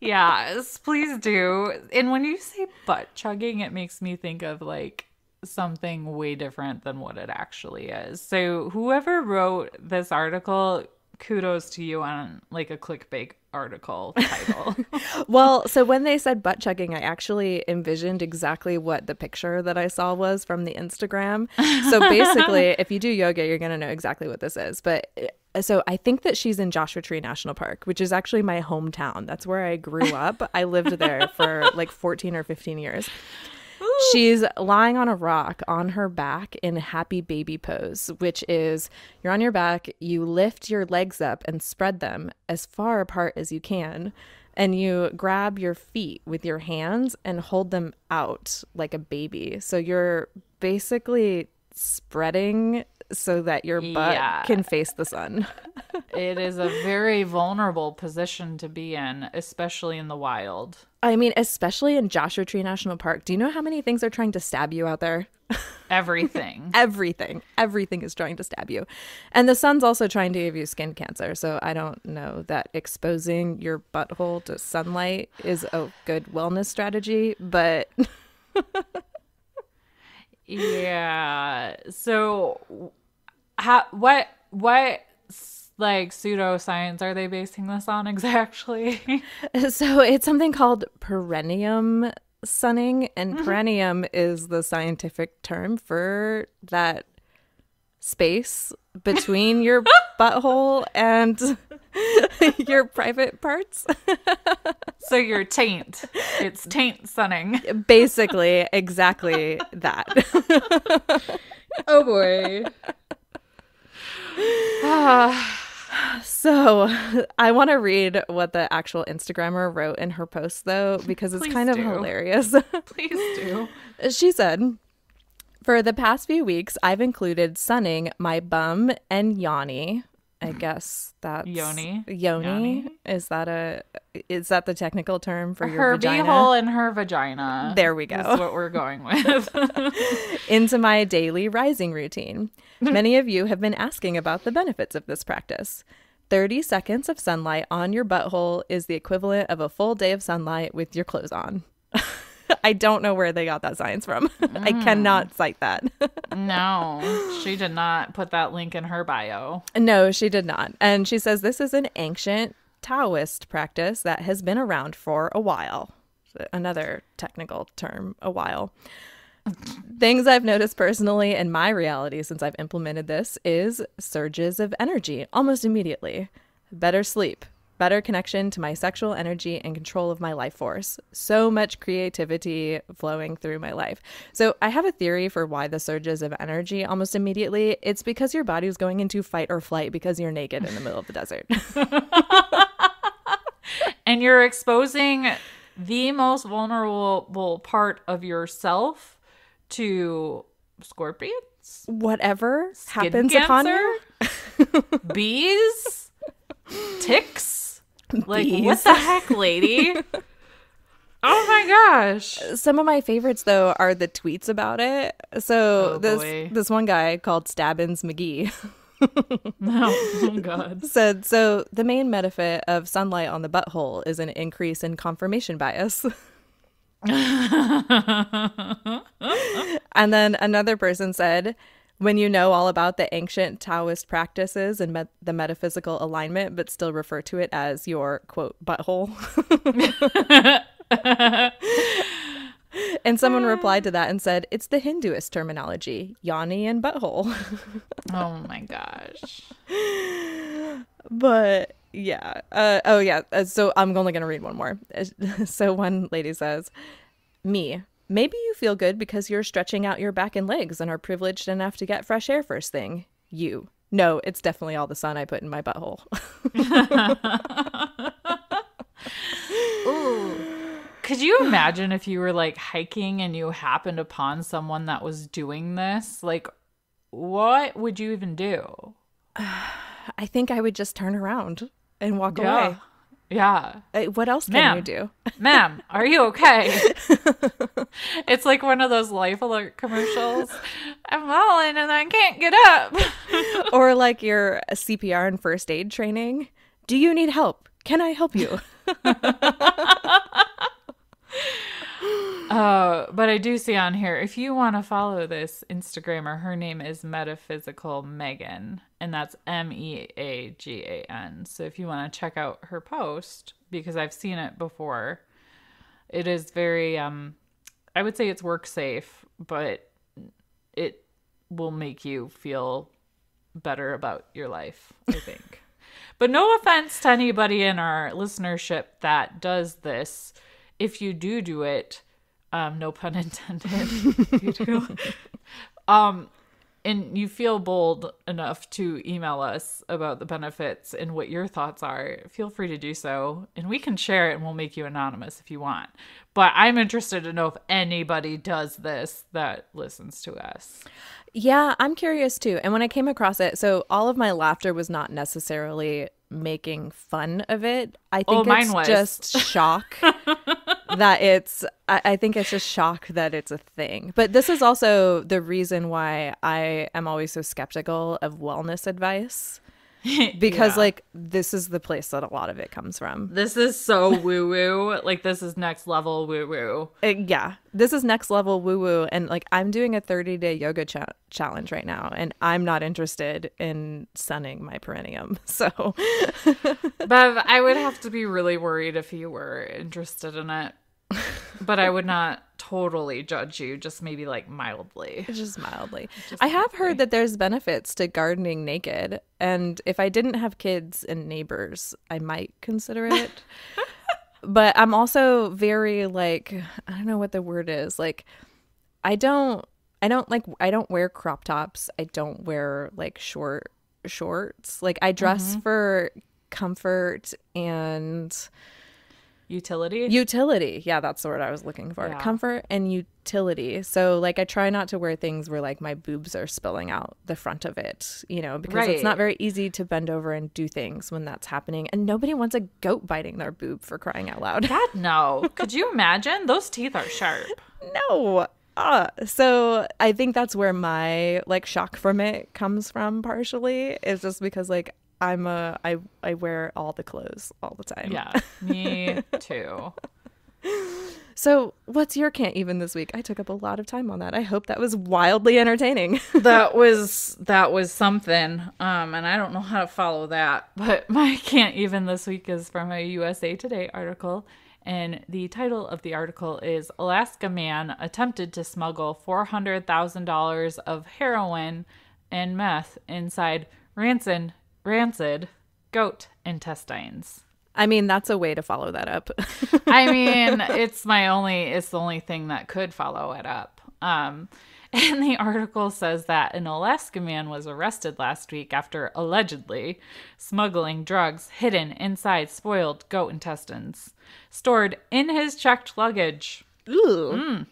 Yes, please do. And when you say butt chugging, it makes me think of like something way different than what it actually is. So whoever wrote this article, kudos to you on like a clickbait article title. Well, so when they said butt chugging, I actually envisioned exactly what the picture that I saw was from the Instagram. So basically, if you do yoga, you're going to know exactly what this is. But so I think that she's in Joshua Tree National Park, which is actually my hometown. That's where I grew up. I lived there for like 14 or 15 years. She's lying on a rock on her back in happy baby pose, which is you're on your back, you lift your legs up and spread them as far apart as you can, and you grab your feet with your hands and hold them out like a baby. So you're basically spreading so that your butt can face the sun. It is a very vulnerable position to be in, especially in the wild. I mean, especially in Joshua Tree National Park. Do you know how many things are trying to stab you out there? Everything. Everything is trying to stab you. And the sun's also trying to give you skin cancer. So I don't know that exposing your butthole to sunlight is a good wellness strategy, but yeah. So what like pseudoscience are they basing this on exactly? So it's something called perineum sunning, and perineum is the scientific term for that space between your butthole and your private parts. So your taint. It's taint sunning. Basically, exactly that. Oh boy. So I want to read what the actual Instagrammer wrote in her post, though, because it's kind of hilarious. Please do. She said, for the past few weeks, I've included sunning my bum and yoni. I guess that's Yoni. Is that the technical term for your her vagina? Her beehole and her vagina. There we go. That's what we're going with. Into my daily rising routine. Many of you have been asking about the benefits of this practice. 30 seconds of sunlight on your butthole is the equivalent of a full day of sunlight with your clothes on. I don't know where they got that science from. I cannot cite that. No, she did not put that link in her bio. No, she did not. And she says this is an ancient Taoist practice that has been around for a while. Another technical term, a while. Things I've noticed personally in my reality since I've implemented this is surges of energy almost immediately. Better sleep. Better connection to my sexual energy and control of my life force. So much creativity flowing through my life. So I have a theory for why the surges of energy almost immediately. It's because your body is going into fight or flight because you're naked in the middle of the desert. And you're exposing the most vulnerable part of yourself to scorpions. Whatever Skin happens cancer? upon you. Bees? Ticks? Like, Bees. what the heck, lady? Oh my gosh. Some of my favorites, though, are the tweets about it. So boy. this one guy called Stabbins McGee Oh God. said, so the main benefit of sunlight on the butthole is an increase in confirmation bias. And then another person said, when you know all about the ancient Taoist practices and the metaphysical alignment, but still refer to it as your, quote, butthole. And someone replied to that and said, it's the Hinduist terminology, yoni and butthole. Oh my gosh. But yeah. So I'm only going to read one more. So one lady says, me. Maybe you feel good because you're stretching out your back and legs and are privileged enough to get fresh air first thing. You. No, it's definitely all the sun I put in my butthole. Ooh. Could you imagine if you were like hiking and you happened upon someone that was doing this? Like, what would you even do? I think I would just turn around and walk away. Yeah. What else can you do? Ma'am, are you okay? It's like one of those Life Alert commercials. I'm falling and I can't get up. Or like your CPR and first aid training. Do you need help? Can I help you? But I do see on here, if you want to follow this Instagrammer, her name is Metaphysical Megan, and that's Meagan. So if you want to check out her post, because I've seen it before, it is very, I would say it's work safe, but it will make you feel better about your life, I think. But no offense to anybody in our listenership that does this. If you do it, no pun intended, if you do, and you feel bold enough to email us about the benefits and what your thoughts are, feel free to do so. And we can share it and we'll make you anonymous if you want. But I'm interested to know if anybody does this that listens to us. Yeah, I'm curious too. And when I came across it, so all of my laughter was not necessarily making fun of it. I think mine it's was. just shock that I think it's just shock that it's a thing. But this is also the reason why I am always so skeptical of wellness advice. Because Yeah. this is the place that a lot of it comes from. This is so woo woo. Like, this is next level woo woo. Yeah, this is next level woo woo. And I'm doing a 30-day yoga challenge right now, and I'm not interested in sunning my perineum. So, Bev, I would have to be really worried if you were interested in it. But I would not totally judge you, just maybe mildly. just mildly. I have heard that there's benefits to gardening naked. And if I didn't have kids and neighbors, I might consider it. But I'm also very I don't know what the word is. I don't wear crop tops. I don't wear shorts. I dress for comfort and utility. Yeah, that's the word I was looking for. Yeah. Comfort and utility. So I try not to wear things where my boobs are spilling out the front of it, because it's not very easy to bend over and do things when that's happening. And nobody wants a goat biting their boob, for crying out loud. God, no. Could you imagine? Those teeth are sharp. No. So I think that's where my shock from it comes from partially. It's just because I wear all the clothes all the time. Yeah, me too. So what's your can't even this week? I took up a lot of time on that. I hope that was wildly entertaining. That was something. And I don't know how to follow that. But my can't even this week is from a USA Today article. And the title of the article is Alaska Man Attempted to Smuggle $400,000 of heroin and meth inside rancid goat intestines. I mean, that's a way to follow that up. I mean, it's the only thing that could follow it up. And the article says that an Alaska man was arrested last week after allegedly smuggling drugs hidden inside spoiled goat intestines stored in his checked luggage. Ooh.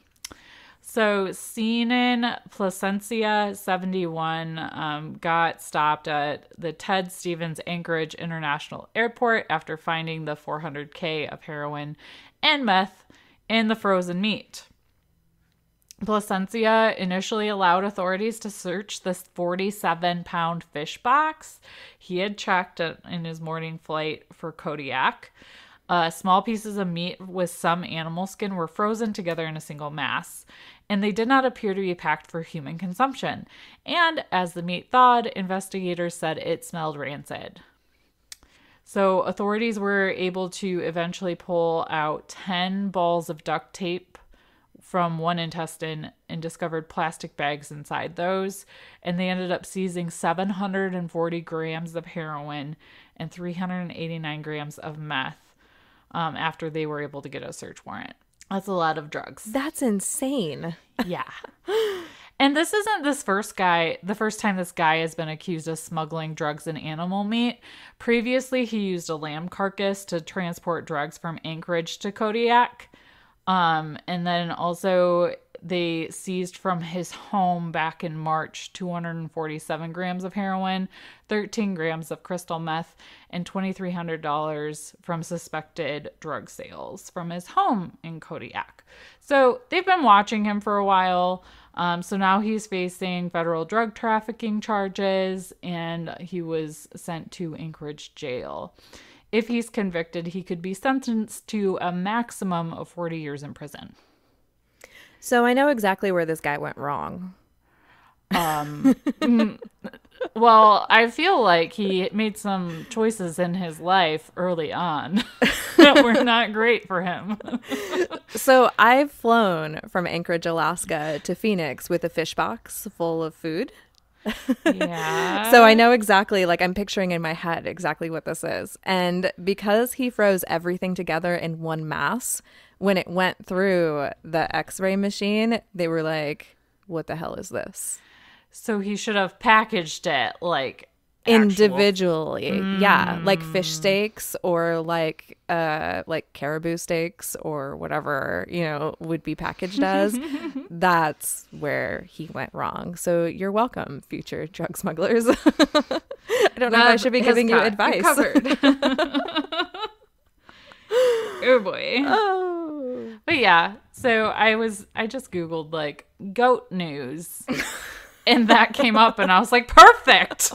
So Seanan Placencia, 71, got stopped at the Ted Stevens Anchorage International Airport after finding the 400K of heroin and meth in the frozen meat. Placencia initially allowed authorities to search this 47-pound fish box he had checked in his morning flight for Kodiak. Small pieces of meat with some animal skin were frozen together in a single mass, and they did not appear to be packed for human consumption. And as the meat thawed, investigators said it smelled rancid. So authorities were able to eventually pull out 10 balls of duct tape from one intestine and discovered plastic bags inside those. And they ended up seizing 740 grams of heroin and 389 grams of meth after they were able to get a search warrant. That's a lot of drugs. That's insane. Yeah. And this isn't the first time this guy has been accused of smuggling drugs and animal meat. Previously, he used a lamb carcass to transport drugs from Anchorage to Kodiak. And then also they seized from his home back in March 247 grams of heroin, 13 grams of crystal meth, and $2,300 from suspected drug sales from his home in Kodiak. So they've been watching him for a while. So now he's facing federal drug trafficking charges, and he was sent to Anchorage jail. If he's convicted, he could be sentenced to a maximum of 40 years in prison. So I know exactly where this guy went wrong. Well, I feel like he made some choices in his life early on that were not great for him. So I've flown from Anchorage, Alaska to Phoenix with a fish box full of food. Yeah. So I know exactly, like I'm picturing in my head exactly what this is. And because he froze everything together in one mass, when it went through the x-ray machine, they were like, what the hell is this? So he should have packaged it like Individually. Yeah, like fish steaks or like caribou steaks or whatever, would be packaged as. That's where he went wrong. So you're welcome, future drug smugglers. I don't know if I should be giving you advice. Covered. Oh boy. Oh. But yeah, so I just Googled like goat news. And that came up and I was like, perfect.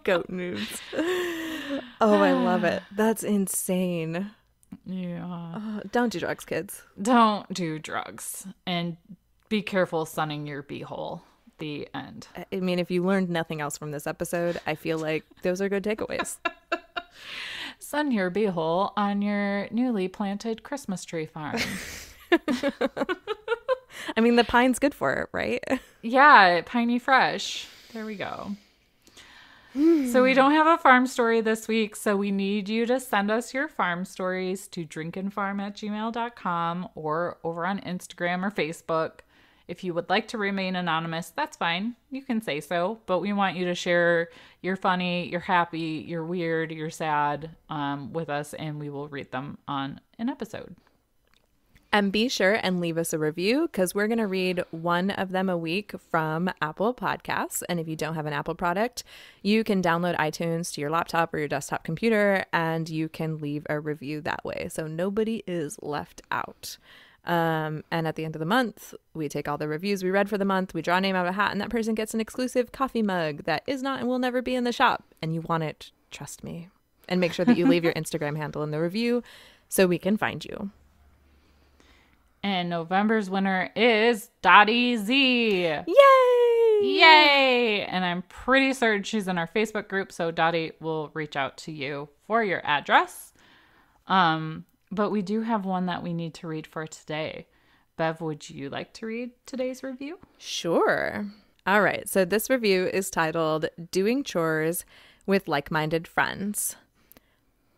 Goat news. Oh, I love it. That's insane. Yeah. Don't do drugs, kids. Don't do drugs. And be careful sunning your beehole. The end. I mean, if you learned nothing else from this episode, I feel like those are good takeaways. Sun your beehole on your newly planted Christmas tree farm. I mean, the pine's good for it, right? Yeah, piney fresh. There we go. So we don't have a farm story this week, so we need you to send us your farm stories to drinkandfarm@gmail.com or over on Instagram or Facebook. If you would like to remain anonymous, that's fine. You can say so, but we want you to share your funny, your happy, your weird, your sad with us, and we will read them on an episode. And be sure and leave us a review because we're going to read one of them a week from Apple Podcasts. And if you don't have an Apple product, you can download iTunes to your laptop or your desktop computer and you can leave a review that way. So nobody is left out. And at the end of the month, we take all the reviews we read for the month, we draw a name out of a hat, and that person gets an exclusive coffee mug that is not and will never be in the shop. And you want it, trust me. And make sure that you leave your Instagram handle in the review so we can find you. And November's winner is Dottie Z. Yay! Yay! And I'm pretty certain she's in our Facebook group, so Dottie will reach out to you for your address. But we do have one that we need to read for today. Bev, would you like to read today's review? Sure. All right. So this review is titled Doing Chores with Like-Minded Friends.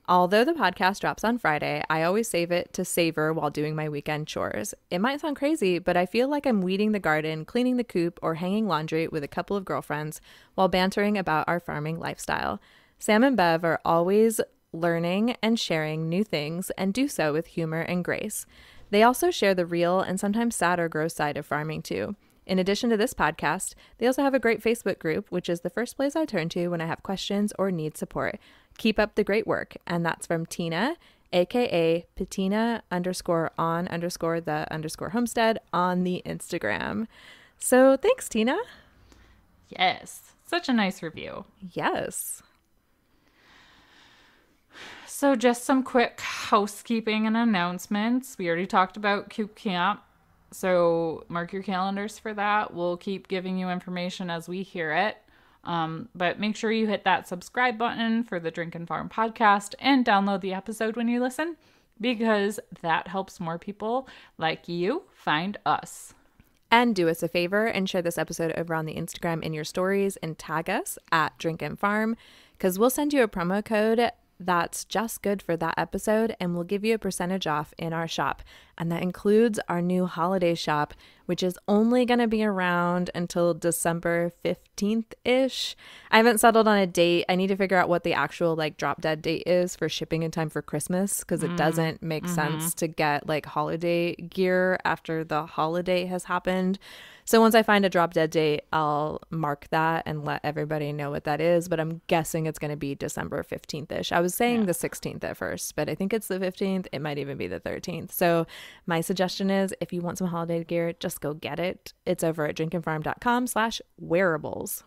Although the podcast drops on Friday, I always save it to savor while doing my weekend chores. It might sound crazy, but I feel like I'm weeding the garden, cleaning the coop, or hanging laundry with a couple of girlfriends while bantering about our farming lifestyle. Sam and Bev are always learning and sharing new things and do so with humor and grace. They also share the real and sometimes sad or gross side of farming too. In addition to this podcast, they also have a great Facebook group, which is the first place I turn to when I have questions or need support. Keep up the great work. And that's from Tina, aka Patina_on_the_homestead on the Instagram. So thanks, Tina. Yes. Such a nice review. Yes. So just some quick housekeeping and announcements. We already talked about Coop Camp. So mark your calendars for that. We'll keep giving you information as we hear it. But make sure you hit that subscribe button for the Drink and Farm podcast and download the episode when you listen, because that helps more people like you find us. And do us a favor and share this episode over on the Instagram in your stories and tag us at Drink and Farm, because we'll send you a promo code that's just good for that episode, and we'll give you a percentage off in our shop. And that includes our new holiday shop, which is only going to be around until December 15th-ish. I haven't settled on a date. I need to figure out what the actual drop dead date is for shipping in time for Christmas, because it doesn't make sense to get holiday gear after the holiday has happened. So once I find a drop dead date, I'll mark that and let everybody know what that is. But I'm guessing it's going to be December 15th-ish. I was saying the 16th at first, but I think it's the 15th. It might even be the 13th. So my suggestion is, if you want some holiday gear, just go get it. It's over at drinkandfarm.com/wearables.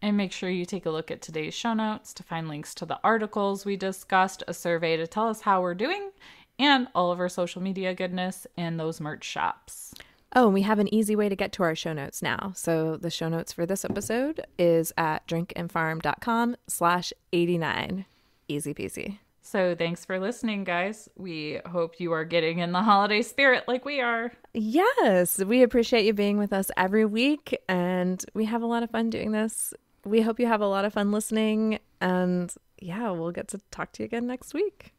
And make sure you take a look at today's show notes to find links to the articles we discussed, a survey to tell us how we're doing, and all of our social media goodness and those merch shops. Oh, and we have an easy way to get to our show notes now. So the show notes for this episode is at drinkandfarm.com/89. Easy peasy. So thanks for listening, guys. We hope you are getting in the holiday spirit like we are. Yes, we appreciate you being with us every week, and we have a lot of fun doing this. We hope you have a lot of fun listening, and yeah, we'll get to talk to you again next week.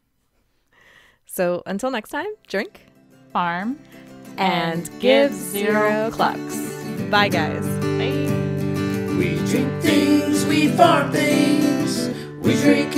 So until next time, drink, Farm, and give 0 clucks. Bye, guys. Bye. We drink things, we farm things, we drink